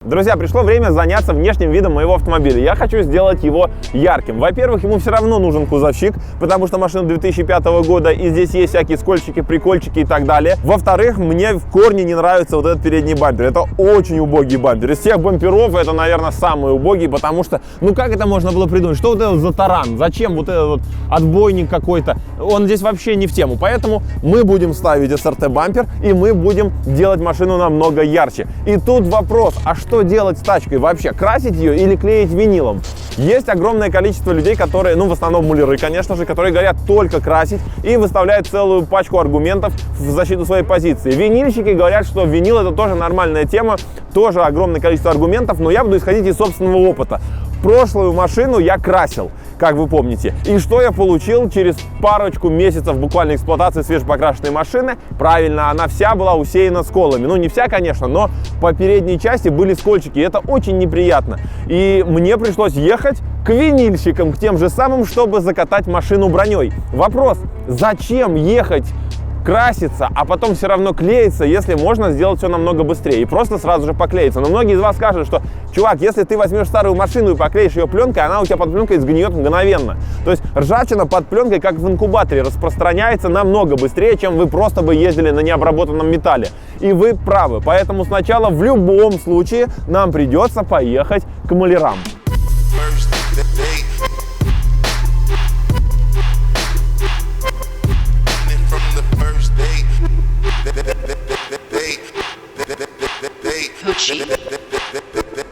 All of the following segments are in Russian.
Друзья, пришло время заняться внешним видом моего автомобиля. Я хочу сделать его ярким. Во-первых, ему все равно нужен кузовщик, потому что машина 2005 года, и здесь есть всякие скольчики, прикольчики и так далее. Во-вторых, мне в корне не нравится вот этот передний бампер. Это очень убогий бампер. Из всех бамперов это, наверное, самый убогий, потому что, ну как это можно было придумать? Что вот это за таран? Зачем вот этот вот отбойник какой-то? Он здесь вообще не в тему. Поэтому мы будем ставить SRT-бампер, и мы будем делать машину намного ярче. И тут вопрос, а что делать с тачкой вообще? Красить ее или клеить винилом? Есть огромное количество людей, которые, ну в основном муляры, конечно же, которые говорят только красить и выставляют целую пачку аргументов в защиту своей позиции. Винильщики говорят, что винил это тоже нормальная тема, тоже огромное количество аргументов, но я буду исходить из собственного опыта. Прошлую машину я красил, как вы помните. И что я получил через парочку месяцев буквально эксплуатации свежепокрашенной машины? Правильно, она вся была усеяна сколами. Ну, не вся, конечно, но по передней части были скольчики. И это очень неприятно. И мне пришлось ехать к винильщикам, к тем же самым, чтобы закатать машину броней. Вопрос, зачем ехать краситься, а потом все равно клеиться, если можно сделать все намного быстрее и просто сразу же поклеиться. Но многие из вас скажут, что, чувак, если ты возьмешь старую машину и поклеишь ее пленкой, она у тебя под пленкой сгниет мгновенно. То есть ржавчина под пленкой, как в инкубаторе, распространяется намного быстрее, чем вы просто бы ездили на необработанном металле. И вы правы, поэтому сначала в любом случае нам придется поехать к малярам.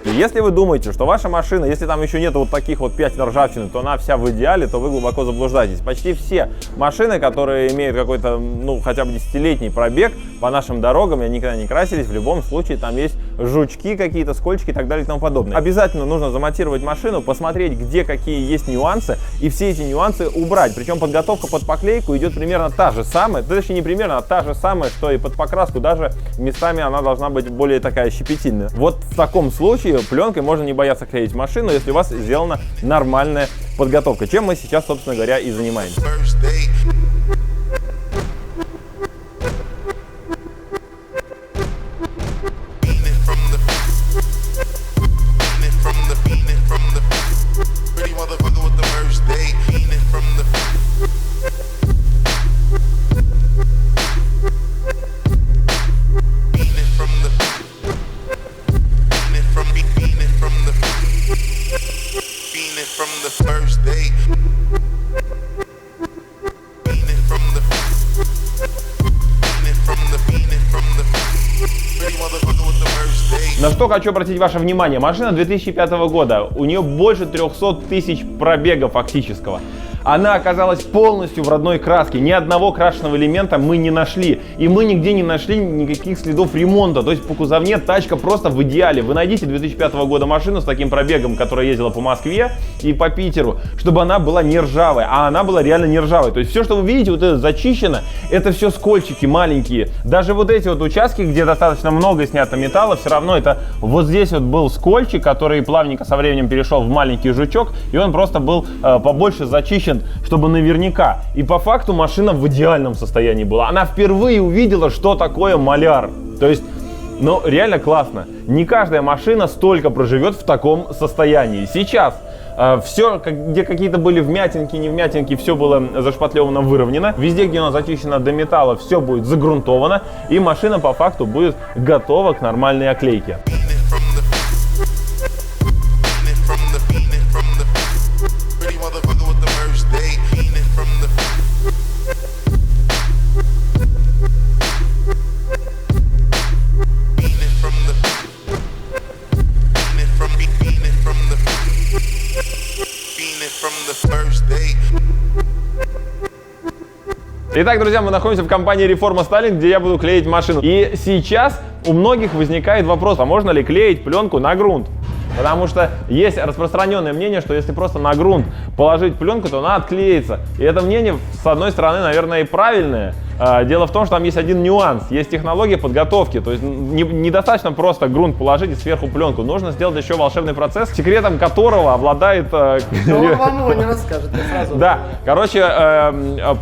Если вы думаете, что ваша машина, если там еще нет вот таких вот пятен ржавчины, то она вся в идеале, то вы глубоко заблуждаетесь. Почти все машины, которые имеют какой-то, ну, хотя бы 10-летний пробег по нашим дорогам, и никогда не красились, в любом случае там есть жучки какие-то, скольчики и так далее и тому подобное. Обязательно нужно замонтировать машину, посмотреть, где какие есть нюансы, и все эти нюансы убрать. Причем подготовка под поклейку идет примерно та же самая, точнее не примерно, а та же самая, что и под покраску, даже местами она должна быть более такая щепетильная. Вот в таком случае пленкой можно не бояться клеить машину, если у вас сделана нормальная подготовка, чем мы сейчас, собственно говоря, и занимаемся. На что хочу обратить ваше внимание. Машина 2005 года, у нее больше 300 тысяч пробега фактического. Она оказалась полностью в родной краске. Ни одного крашеного элемента мы не нашли. И мы нигде не нашли никаких следов ремонта. То есть по кузовне тачка просто в идеале. Вы найдите 2005 года машину с таким пробегом, которая ездила по Москве и по Питеру, чтобы она была не ржавой. А она была реально не ржавой. То есть все, что вы видите, вот это зачищено, это все скольчики маленькие. Даже вот эти вот участки, где достаточно много снято металла, все равно это вот здесь вот был скольчик, который плавненько со временем перешел в маленький жучок, и он просто был побольше зачищен, чтобы наверняка. И по факту машина в идеальном состоянии была. Она впервые увидела, что такое маляр. То есть, ну, реально классно. Не каждая машина столько проживет в таком состоянии. Сейчас все, где какие-то были вмятинки, не вмятинки, все было зашпатлевано, выровнено. Везде, где оно зачищено до металла, все будет загрунтовано. И машина по факту будет готова к нормальной оклейке. Итак, друзья, мы находимся в компании Reforma Styling, где я буду клеить машину. И сейчас у многих возникает вопрос, а можно ли клеить пленку на грунт? Потому что есть распространенное мнение, что если просто на грунт положить пленку, то она отклеится. И это мнение, с одной стороны, наверное, и правильное. Дело в том, что там есть один нюанс. Есть технология подготовки. То есть недостаточно просто грунт положить и сверху пленку. Нужно сделать еще волшебный процесс, секретом которого обладает... Он вам его не расскажет, я сразу. Да, короче,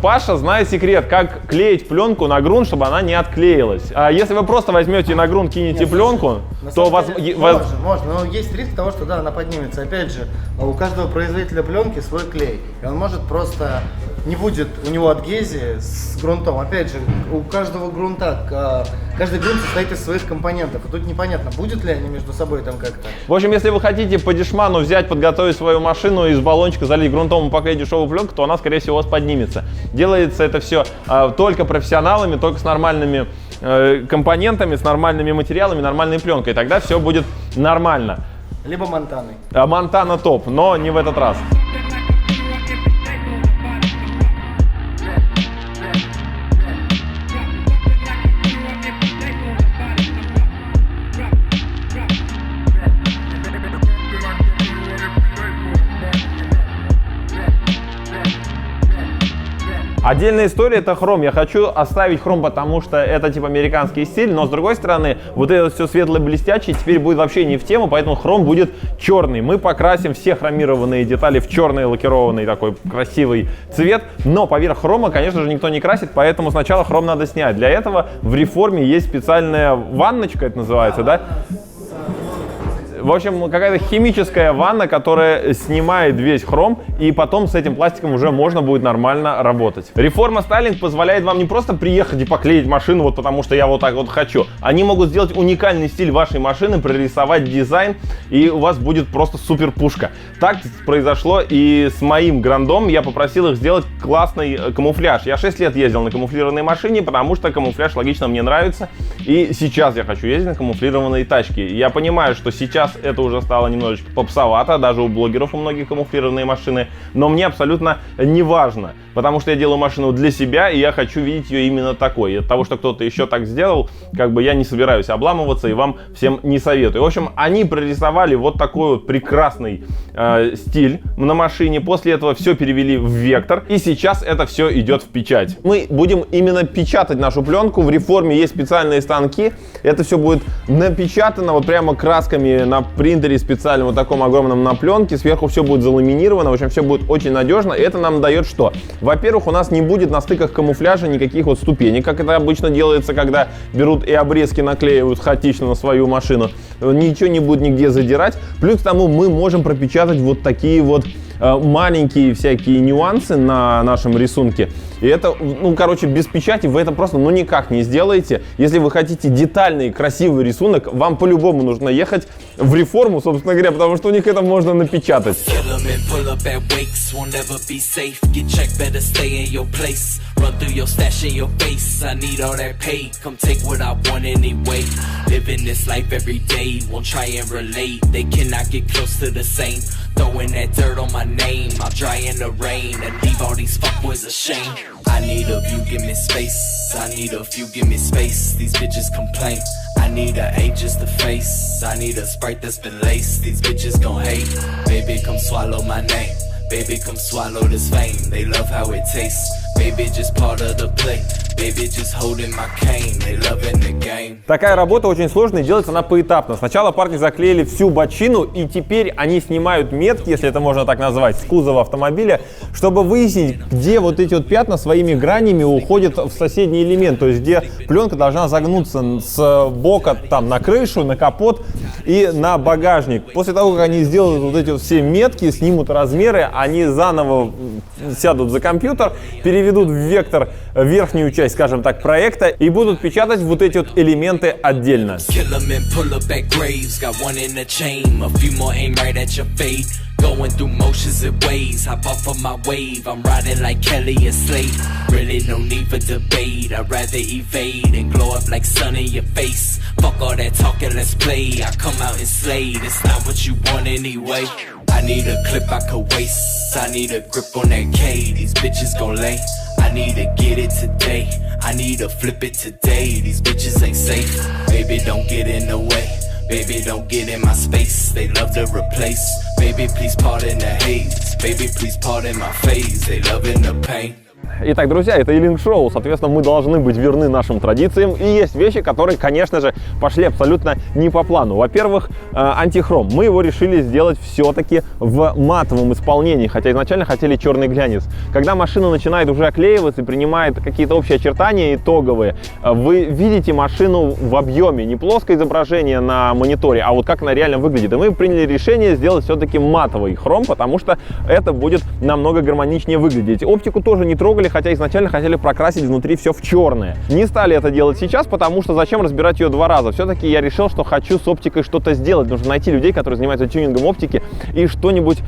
Паша знает секрет, как клеить пленку на грунт, чтобы она не отклеилась. Если вы просто возьмете на грунт, кинете пленку, то можно, но есть риск того, что да, она поднимется. Опять же, у каждого производителя пленки свой клей. И он может просто... Не будет у него адгезии с грунтом. Опять же, у каждого грунта, каждый грунт состоит из своих компонентов. И тут непонятно, будет ли они между собой там как-то. В общем, если вы хотите по дешману взять, подготовить свою машину, из баллончика залить грунтом и поклеить дешевую пленку, то она, скорее всего, у вас поднимется. Делается это все только профессионалами, только с нормальными компонентами, с нормальными материалами, нормальной пленкой. И тогда все будет нормально. Либо Монтаной. Монтана топ, но не в этот раз. Отдельная история — это хром. Я хочу оставить хром, потому что это типа американский стиль, но с другой стороны, вот это все светло-блестящее теперь будет вообще не в тему, поэтому хром будет черный. Мы покрасим все хромированные детали в черный лакированный такой красивый цвет, но поверх хрома, конечно же, никто не красит, поэтому сначала хром надо снять. Для этого в Reform есть специальная ванночка, это называется, да? В общем, какая-то химическая ванна, которая снимает весь хром, и потом с этим пластиком уже можно будет нормально работать. Reform Styling позволяет вам не просто приехать и поклеить машину, вот потому что я вот так вот хочу. Они могут сделать уникальный стиль вашей машины, прорисовать дизайн, и у вас будет просто супер пушка. Так произошло и с моим Грандом. Я попросил их сделать классный камуфляж. Я 6 лет ездил на камуфлированной машине, потому что камуфляж логично мне нравится. И сейчас я хочу ездить на камуфлированной тачке. Я понимаю, что сейчас это уже стало немножечко попсовато, даже у блогеров у многих камуфлированные машины, но мне абсолютно не важно, потому что я делаю машину для себя, и я хочу видеть ее именно такой. И от того, что кто-то еще так сделал, как бы я не собираюсь обламываться и вам всем не советую. В общем, они прорисовали вот такой вот прекрасный стиль на машине, после этого все перевели в вектор, и сейчас это все идет в печать. Мы будем именно печатать нашу пленку, в Reform есть специальные станки, это все будет напечатано вот прямо красками на принтере специальном, вот таком огромном, на пленке, сверху все будет заламинировано, в общем, все будет очень надежно, и это нам дает что? Во-первых, у нас не будет на стыках камуфляжа никаких вот ступенек, как это обычно делается, когда берут и обрезки наклеивают хаотично на свою машину, ничего не будет нигде задирать, плюс к тому мы можем пропечатать вот такие вот маленькие всякие нюансы на нашем рисунке. И это, ну, короче, без печати вы это просто, ну, никак не сделаете. Если вы хотите детальный, красивый рисунок, вам по-любому нужно ехать в Reform, собственно говоря, потому что у них это можно напечатать. Run through your stash in your face. I need all that pay. Come take what I want anyway. Living this life every day. Won't try and relate. They cannot get close to the same. Throwing that dirt on my name. I'll dry in the rain and leave all these fuckboys ashamed. I need a view, give me space. I need a few, give me space. These bitches complain. I need a A just to face. I need a Sprite that's been laced. These bitches gon' hate. Baby, come swallow my name. Baby, come swallow this fame. They love how it tastes. Baby, just part of the play. Baby, just holding my cane. They loving the game. Такая работа очень сложная, делается она поэтапно. Сначала парни заклеили всю бочину, и теперь они снимают метки, если это можно так назвать, с кузова автомобиля, чтобы выяснить, где вот эти вот пятна своими гранями уходят в соседний элемент, то есть где пленка должна загнуться с бока там на крышу, на капот и на багажник. После того, как они сделают вот эти вот все метки, снимут размеры, они заново сядут за компьютер, переведут в вектор верхнюю часть, скажем так, проекта и будут печатать вот эти вот элементы отдельно. Going through motions and waves, hop off of my wave. I'm riding like Kelly and Slade. Really no need for debate. I'd rather evade and glow up like sun in your face. Fuck all that talking, let's play. I come out and slay. That's not what you want anyway. I need a clip I could waste. I need a grip on that K. These bitches gon' lay. I need to get it today. I need to flip it today. These bitches ain't safe. Baby, don't get in the way. Baby, don't get in my space. They love to replace. Baby, please pardon the haze. Baby, please pardon my face. They loving the pain. Итак, друзья, это E-Link Show, соответственно, мы должны быть верны нашим традициям. И есть вещи, которые, конечно же, пошли абсолютно не по плану. Во-первых, антихром. Мы его решили сделать все-таки в матовом исполнении, хотя изначально хотели черный глянец. Когда машина начинает уже оклеиваться и принимает какие-то общие очертания итоговые, вы видите машину в объеме, не плоское изображение на мониторе, а вот как она реально выглядит. И мы приняли решение сделать все-таки матовый хром, потому что это будет намного гармоничнее выглядеть. Оптику тоже не трогали, хотя изначально хотели прокрасить внутри все в черное. Не стали это делать сейчас, потому что зачем разбирать ее два раза? Все-таки я решил, что хочу с оптикой что-то сделать. Нужно найти людей, которые занимаются тюнингом оптики, и что-нибудь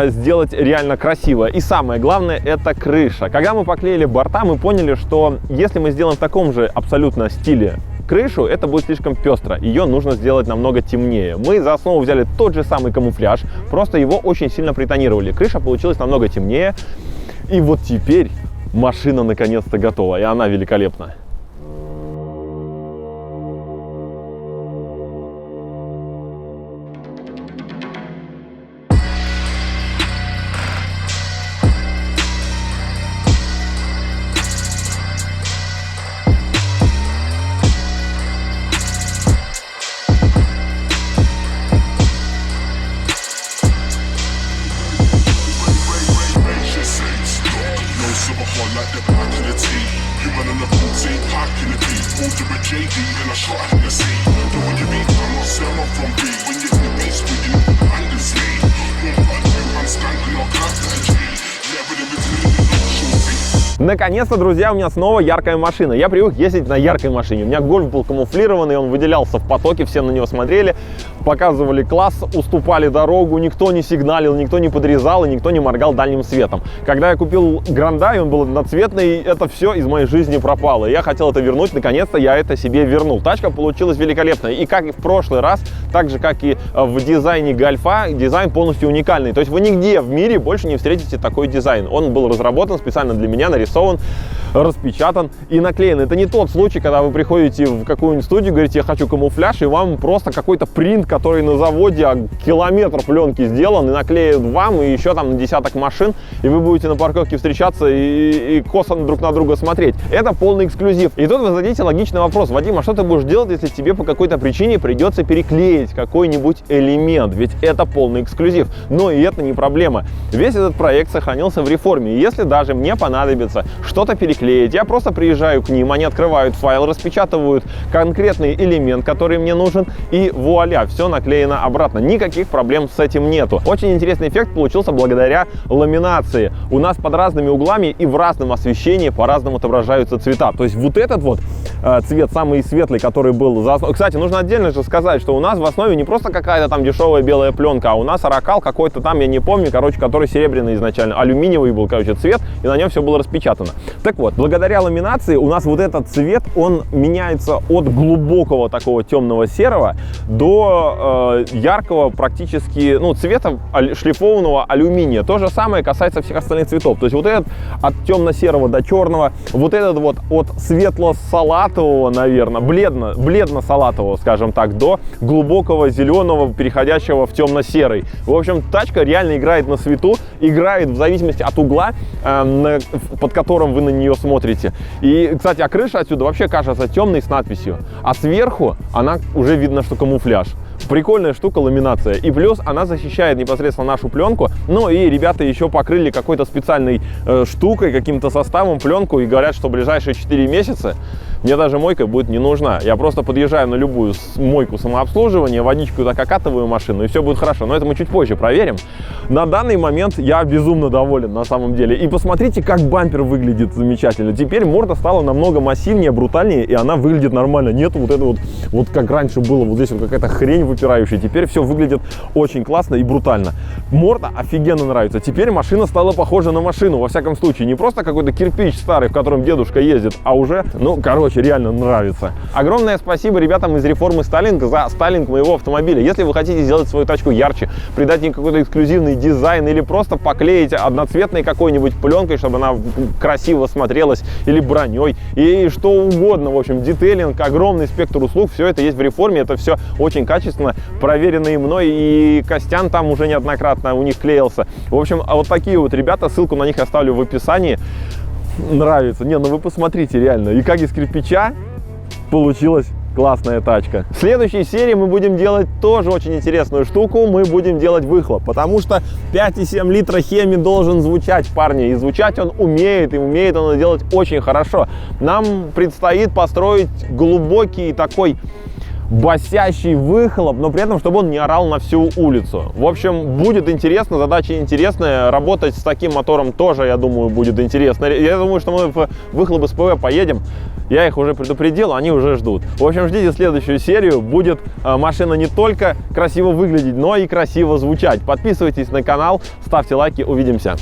сделать реально красиво. И самое главное, это крыша. Когда мы поклеили борта, мы поняли, что если мы сделаем в таком же абсолютно стиле крышу, это будет слишком пестро. Ее нужно сделать намного темнее. Мы за основу взяли тот же самый камуфляж, просто его очень сильно притонировали. Крыша получилась намного темнее. И вот теперь машина наконец-то готова, и она великолепна. Наконец-то, друзья, у меня снова яркая машина. Я привык ездить на яркой машине. У меня Гольф был камуфлированный, он выделялся в потоке, все на него смотрели, показывали класс, уступали дорогу, никто не сигналил, никто не подрезал и никто не моргал дальним светом. Когда я купил Грандай, он был одноцветный, это все из моей жизни пропало. Я хотел это вернуть, наконец-то я это себе вернул. Тачка получилась великолепная. И как и в прошлый раз, так же как и в дизайне Гольфа, дизайн полностью уникальный. То есть вы нигде в мире больше не встретите такой дизайн. Он был разработан специально для меня, нарисован, распечатан и наклеен. Это не тот случай, когда вы приходите в какую-нибудь студию, говорите, я хочу камуфляж, и вам просто какой-то принт, который на заводе километр пленки сделан, и наклеят вам, и еще там на десяток машин, и вы будете на парковке встречаться и косо друг на друга смотреть. Это полный эксклюзив. И тут вы зададите логичный вопрос: Вадим, а что ты будешь делать, если тебе по какой-то причине придется переклеить какой-нибудь элемент? Ведь это полный эксклюзив. Но и это не проблема. Весь этот проект сохранился в реформе. И если даже мне понадобится что-то переклеить, я просто приезжаю к ним, они открывают файл, распечатывают конкретный элемент, который мне нужен, и вуаля, все наклеено обратно. Никаких проблем с этим нету. Очень интересный эффект получился благодаря ламинации. У нас под разными углами и в разном освещении по-разному отображаются цвета. То есть вот этот вот цвет, самый светлый, который был за основу. Кстати, нужно отдельно же сказать, что у нас в основе не просто какая-то там дешевая белая пленка, а у нас оракал какой-то там, я не помню, короче, который серебряный изначально, алюминиевый был, короче, цвет, и на нем все было распечатано. Так вот, благодаря ламинации у нас вот этот цвет, он меняется от глубокого такого темного серого до яркого практически, ну, цвета шлифованного алюминия. То же самое касается всех остальных цветов. То есть вот этот от темно-серого до черного, вот этот вот от светло-салатового, наверное, бледно-салатового, скажем так, до глубокого зеленого, переходящего в темно-серый. В общем, тачка реально играет на свету, играет в зависимости от угла, под которым вы на нее смотрите. И, кстати, а крыша отсюда вообще кажется темной с надписью, а сверху она уже видно, что камуфляж. Прикольная штука ламинация. И плюс она защищает непосредственно нашу пленку. Ну и ребята еще покрыли какой-то специальной штукой, каким-то составом пленку, и говорят, что в ближайшие 4 месяца мне даже мойка будет не нужна. Я просто подъезжаю на любую мойку самообслуживания, водичку так окатываю машину, и все будет хорошо. Но это мы чуть позже проверим. На данный момент я безумно доволен на самом деле. И посмотрите, как бампер выглядит замечательно. Теперь морда стала намного массивнее, брутальнее, и она выглядит нормально. Нету вот этого вот как раньше было, вот здесь вот какая-то хрень выпирающая. Теперь все выглядит очень классно и брутально. Морда офигенно нравится. Теперь машина стала похожа на машину, во всяком случае. Не просто какой-то кирпич старый, в котором дедушка ездит, а уже, ну, короче, реально нравится. Огромное спасибо ребятам из реформы Стайлинг за стайлинг моего автомобиля. Если вы хотите сделать свою тачку ярче, придать ей какой-то эксклюзивный дизайн или просто поклеить одноцветной какой-нибудь пленкой, чтобы она красиво смотрелась, или броней, и что угодно, в общем, детейлинг, огромный спектр услуг, все это есть в реформе, это все очень качественно, проверено и мной, и Костян там уже неоднократно у них клеился. В общем, вот такие вот ребята, ссылку на них оставлю в описании. нравится. Не, ну вы посмотрите, реально. И как из кирпича получилась классная тачка. В следующей серии мы будем делать тоже очень интересную штуку. Мы будем делать выхлоп, потому что 5,7 литра Хеми должен звучать, парни. И звучать он умеет, и умеет он это делать очень хорошо. Нам предстоит построить глубокий такой басящий выхлоп, но при этом, чтобы он не орал на всю улицу. В общем, будет интересно, задача интересная. Работать с таким мотором тоже, я думаю, будет интересно. Я думаю, что мы в выхлоп СПВ поедем. Я их уже предупредил, они уже ждут. В общем, ждите следующую серию. Будет машина не только красиво выглядеть, но и красиво звучать. Подписывайтесь на канал, ставьте лайки, увидимся.